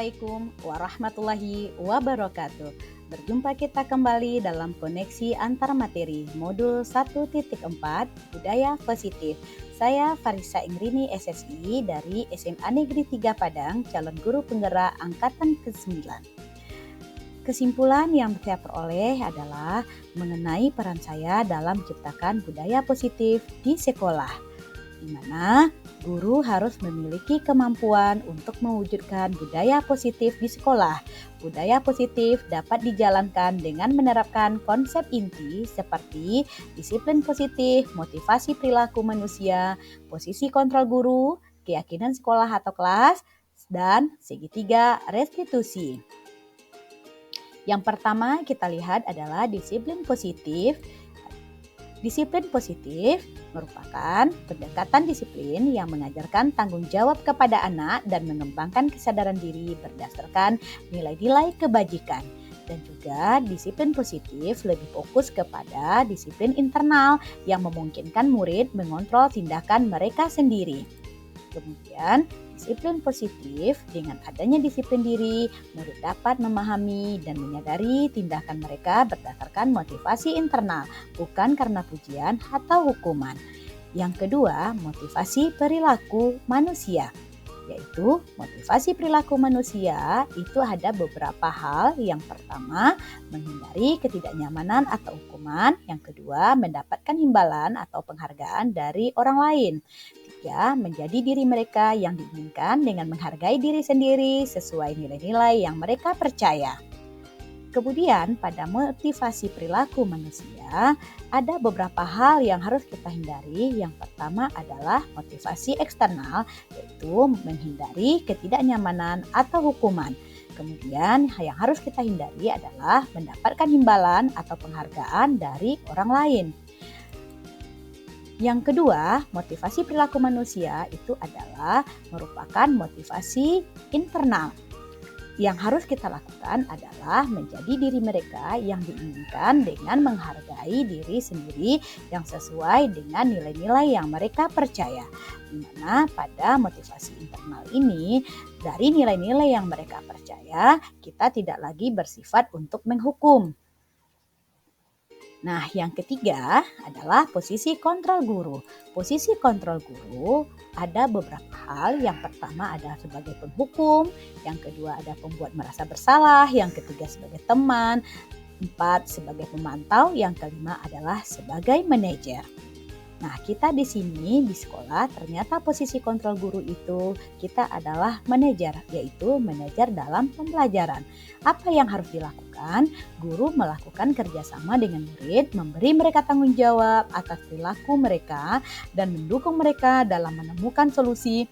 Assalamualaikum warahmatullahi wabarakatuh. Berjumpa kita kembali dalam koneksi antar materi modul 1.4 Budaya Positif. Saya Farisa Ingrini SSI dari SMA Negeri 3 Padang, calon guru penggerak angkatan ke-9. Kesimpulan yang saya peroleh adalah mengenai peran saya dalam menciptakan budaya positif di sekolah, di mana guru harus memiliki kemampuan untuk mewujudkan budaya positif di sekolah. Budaya positif dapat dijalankan dengan menerapkan konsep inti seperti disiplin positif, motivasi perilaku manusia, posisi kontrol guru, keyakinan sekolah atau kelas, dan segitiga restitusi. Yang pertama kita lihat adalah disiplin positif. Disiplin positif merupakan pendekatan disiplin yang mengajarkan tanggung jawab kepada anak dan mengembangkan kesadaran diri berdasarkan nilai-nilai kebajikan. Dan juga disiplin positif lebih fokus kepada disiplin internal yang memungkinkan murid mengontrol tindakan mereka sendiri. Kemudian, disiplin positif dengan adanya disiplin diri, murid dapat memahami dan menyadari tindakan mereka berdasarkan motivasi internal, bukan karena pujian atau hukuman. Yang kedua, motivasi perilaku manusia. Yaitu motivasi perilaku manusia itu ada beberapa hal. Yang pertama, menghindari ketidaknyamanan atau hukuman. Yang kedua, mendapatkan imbalan atau penghargaan dari orang lain. Tiga, menjadi diri mereka yang diinginkan dengan menghargai diri sendiri sesuai nilai-nilai yang mereka percaya. Kemudian pada motivasi perilaku manusia, ada beberapa hal yang harus kita hindari. Yang pertama adalah motivasi eksternal, yaitu menghindari ketidaknyamanan atau hukuman. Kemudian yang harus kita hindari adalah mendapatkan imbalan atau penghargaan dari orang lain. Yang kedua, motivasi perilaku manusia itu adalah merupakan motivasi internal. Yang harus kita lakukan adalah menjadi diri mereka yang diinginkan dengan menghargai diri sendiri yang sesuai dengan nilai-nilai yang mereka percaya. Di mana pada motivasi internal ini, dari nilai-nilai yang mereka percaya, kita tidak lagi bersifat untuk menghukum. Nah, yang ketiga adalah posisi kontrol guru. Posisi kontrol guru ada beberapa hal. Yang pertama adalah sebagai penghukum, yang kedua ada pembuat merasa bersalah, yang ketiga sebagai teman, empat sebagai pemantau, yang kelima adalah sebagai manajer. Nah, kita di sini di sekolah ternyata posisi kontrol guru itu kita adalah manajer, yaitu manajer dalam pembelajaran. Apa yang harus dilakukan? Guru melakukan kerjasama dengan murid, memberi mereka tanggung jawab atas perilaku mereka dan mendukung mereka dalam menemukan solusi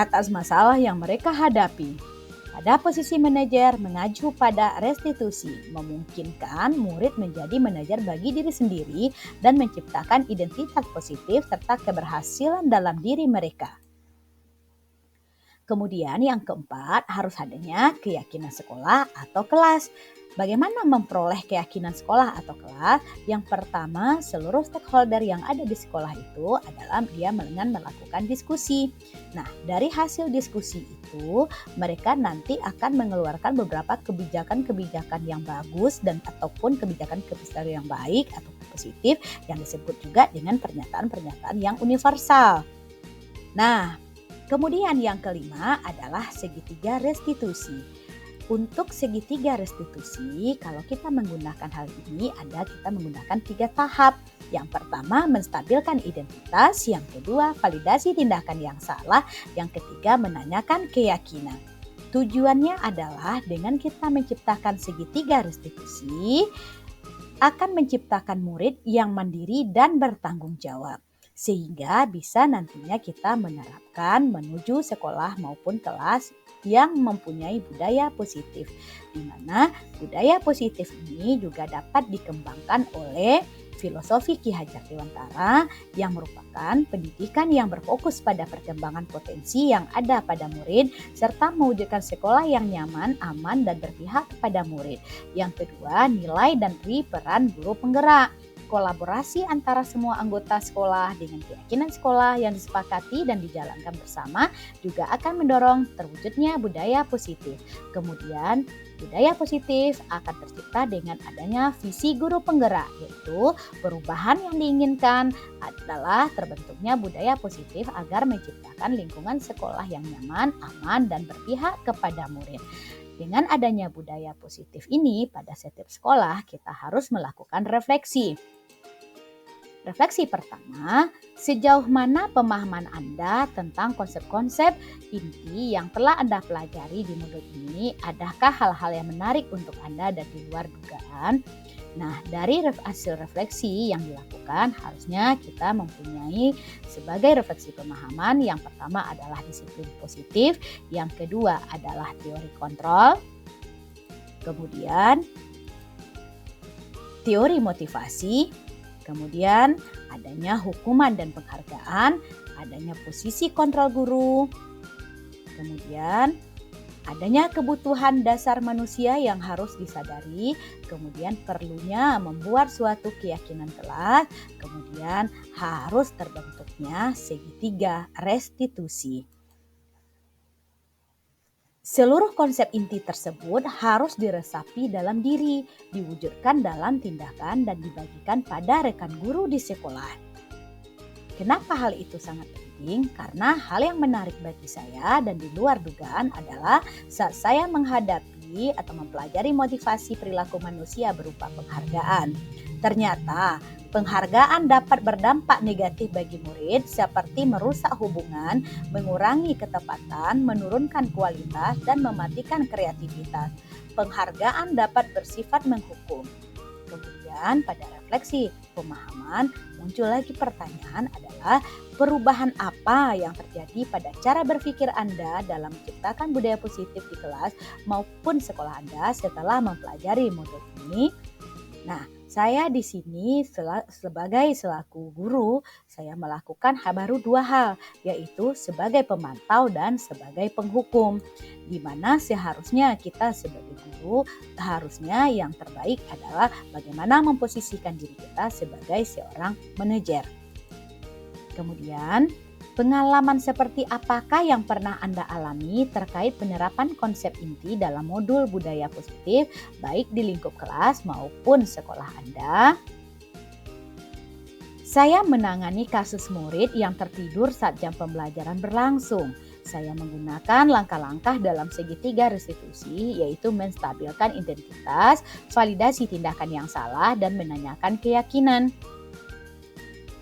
atas masalah yang mereka hadapi. Pada posisi manajer mengacu pada restitusi, memungkinkan murid menjadi manajer bagi diri sendiri dan menciptakan identitas positif serta keberhasilan dalam diri mereka. Kemudian yang keempat, harus adanya keyakinan sekolah atau kelas. Bagaimana memperoleh keyakinan sekolah atau kelas? Yang pertama, seluruh stakeholder yang ada di sekolah itu adalah dia dengan melakukan diskusi. Nah, dari hasil diskusi itu, mereka nanti akan mengeluarkan beberapa kebijakan-kebijakan yang bagus dan ataupun kebijakan-kebijakan yang baik atau positif yang disebut juga dengan pernyataan-pernyataan yang universal. Nah, kemudian yang kelima adalah segitiga restitusi. Untuk segitiga restitusi, kalau kita menggunakan hal ini, kita menggunakan 3 tahap. Yang pertama, menstabilkan identitas. Yang kedua, validasi tindakan yang salah. Yang ketiga, menanyakan keyakinan. Tujuannya adalah dengan kita menciptakan segitiga restitusi, akan menciptakan murid yang mandiri dan bertanggung jawab. Sehingga bisa nantinya kita menerapkan menuju sekolah maupun kelas yang mempunyai budaya positif, di mana budaya positif ini juga dapat dikembangkan oleh filosofi Ki Hajar Dewantara yang merupakan pendidikan yang berfokus pada perkembangan potensi yang ada pada murid serta mewujudkan sekolah yang nyaman, aman, dan berpihak kepada murid. Yang kedua, nilai dan peran guru penggerak. kolaborasi antara semua anggota sekolah dengan keyakinan sekolah yang disepakati dan dijalankan bersama juga akan mendorong terwujudnya budaya positif. Kemudian, budaya positif akan tercipta dengan adanya visi guru penggerak, yaitu perubahan yang diinginkan adalah terbentuknya budaya positif agar menciptakan lingkungan sekolah yang nyaman, aman, dan berpihak kepada murid. Dengan adanya budaya positif ini pada setiap sekolah, kita harus melakukan refleksi. Refleksi pertama, sejauh mana pemahaman Anda tentang konsep-konsep inti yang telah Anda pelajari di modul ini? Adakah hal-hal yang menarik untuk Anda dan di luar dugaan? Nah, dari hasil refleksi yang dilakukan, harusnya kita mempunyai sebagai refleksi pemahaman. Yang pertama adalah disiplin positif, yang kedua adalah teori kontrol, kemudian teori motivasi, kemudian adanya hukuman dan penghargaan, adanya posisi kontrol guru, kemudian adanya kebutuhan dasar manusia yang harus disadari, kemudian perlunya membuat suatu keyakinan kelas, kemudian harus terbentuknya segitiga restitusi. Seluruh konsep inti tersebut harus diresapi dalam diri, diwujudkan dalam tindakan dan dibagikan pada rekan guru di sekolah. Kenapa hal itu sangat penting? Karena hal yang menarik bagi saya dan di luar dugaan adalah saat saya menghadapi atau mempelajari motivasi perilaku manusia berupa penghargaan. Ternyata penghargaan dapat berdampak negatif bagi murid seperti merusak hubungan, mengurangi ketepatan, menurunkan kualitas, dan mematikan kreativitas. Penghargaan dapat bersifat menghukum. Kemudian pada refleksi pemahaman muncul lagi pertanyaan adalah perubahan apa yang terjadi pada cara berpikir Anda dalam menciptakan budaya positif di kelas maupun sekolah Anda setelah mempelajari modul ini. Nah, saya di sini sebagai selaku guru, saya melakukan baru dua hal, yaitu sebagai pemantau dan sebagai penghukum. Di mana seharusnya kita sebagai guru, harusnya yang terbaik adalah bagaimana memposisikan diri kita sebagai seorang manajer. Kemudian, pengalaman seperti apakah yang pernah Anda alami terkait penerapan konsep inti dalam modul budaya positif baik di lingkup kelas maupun sekolah Anda? Saya menangani kasus murid yang tertidur saat jam pembelajaran berlangsung. Saya menggunakan langkah-langkah dalam segitiga restitusi, yaitu menstabilkan identitas, validasi tindakan yang salah, dan menanyakan keyakinan.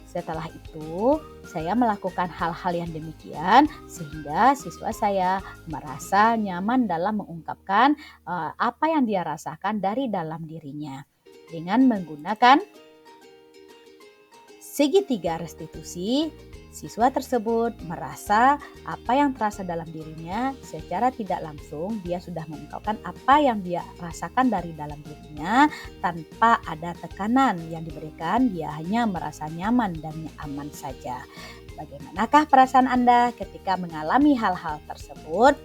Setelah itu, saya melakukan hal-hal yang demikian sehingga siswa saya merasa nyaman dalam mengungkapkan apa yang dia rasakan dari dalam dirinya. Dengan menggunakan segitiga restitusi, siswa tersebut merasa apa yang terasa dalam dirinya secara tidak langsung dia sudah mengungkapkan apa yang dia rasakan dari dalam dirinya tanpa ada tekanan yang diberikan, dia hanya merasa nyaman dan aman saja. Bagaimanakah perasaan Anda ketika mengalami hal-hal tersebut?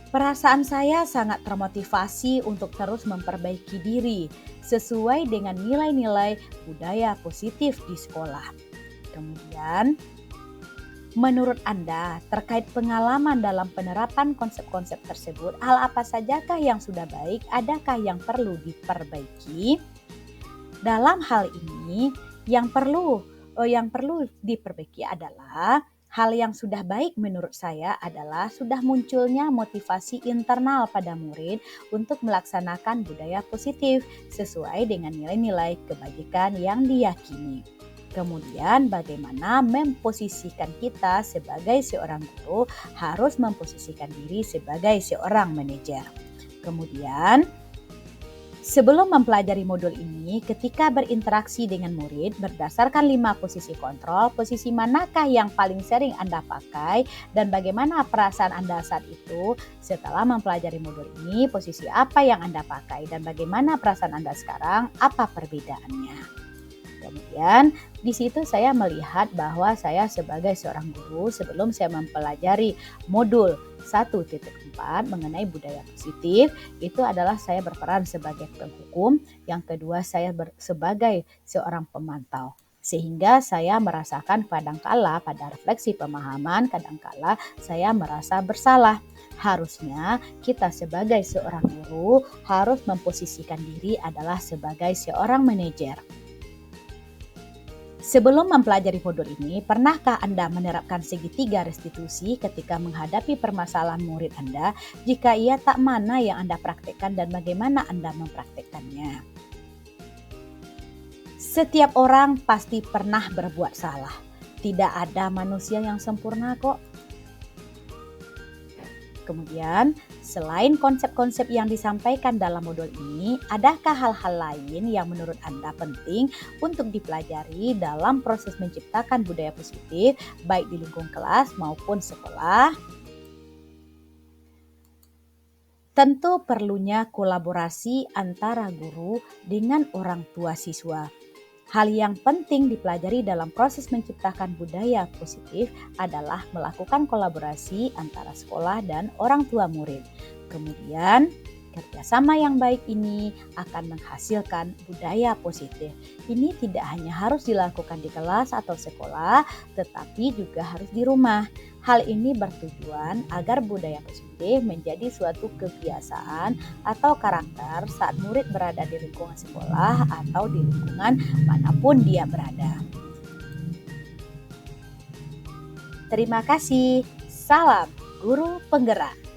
Perasaan saya sangat termotivasi untuk terus memperbaiki diri sesuai dengan nilai-nilai budaya positif di sekolah. Kemudian, menurut Anda terkait pengalaman dalam penerapan konsep-konsep tersebut, hal apa sajakah yang sudah baik, adakah yang perlu diperbaiki? Dalam hal ini, yang perlu diperbaiki adalah hal yang sudah baik menurut saya adalah sudah munculnya motivasi internal pada murid untuk melaksanakan budaya positif sesuai dengan nilai-nilai kebajikan yang diyakini. Kemudian bagaimana memposisikan kita sebagai seorang guru harus memposisikan diri sebagai seorang manajer. Kemudian sebelum mempelajari modul ini, ketika berinteraksi dengan murid berdasarkan 5 posisi kontrol, posisi manakah yang paling sering Anda pakai dan bagaimana perasaan Anda saat itu setelah mempelajari modul ini, posisi apa yang Anda pakai dan bagaimana perasaan Anda sekarang, apa perbedaannya. Kemudian di situ saya melihat bahwa saya sebagai seorang guru sebelum saya mempelajari modul 1.4 mengenai budaya positif, itu adalah saya berperan sebagai penghukum, yang kedua saya sebagai seorang pemantau. Sehingga saya merasakan kadangkala pada refleksi pemahaman, kadangkala saya merasa bersalah. Harusnya kita sebagai seorang guru harus memposisikan diri adalah sebagai seorang manajer. Sebelum mempelajari modul ini, pernahkah Anda menerapkan segitiga restitusi ketika menghadapi permasalahan murid Anda? Jika iya, tak mana yang Anda praktekkan dan bagaimana Anda mempraktekkannya? Setiap orang pasti pernah berbuat salah. Tidak ada manusia yang sempurna kok. Kemudian, selain konsep-konsep yang disampaikan dalam modul ini, adakah hal-hal lain yang menurut Anda penting untuk dipelajari dalam proses menciptakan budaya positif, baik di lingkungan kelas maupun sekolah? Tentu perlunya kolaborasi antara guru dengan orang tua siswa. Hal yang penting dipelajari dalam proses menciptakan budaya positif adalah melakukan kolaborasi antara sekolah dan orang tua murid. Kemudian, kerjasama yang baik ini akan menghasilkan budaya positif. Ini tidak hanya harus dilakukan di kelas atau sekolah, tetapi juga harus di rumah. Hal ini bertujuan agar budaya positif menjadi suatu kebiasaan atau karakter saat murid berada di lingkungan sekolah atau di lingkungan manapun dia berada. Terima kasih. Salam Guru Penggerak.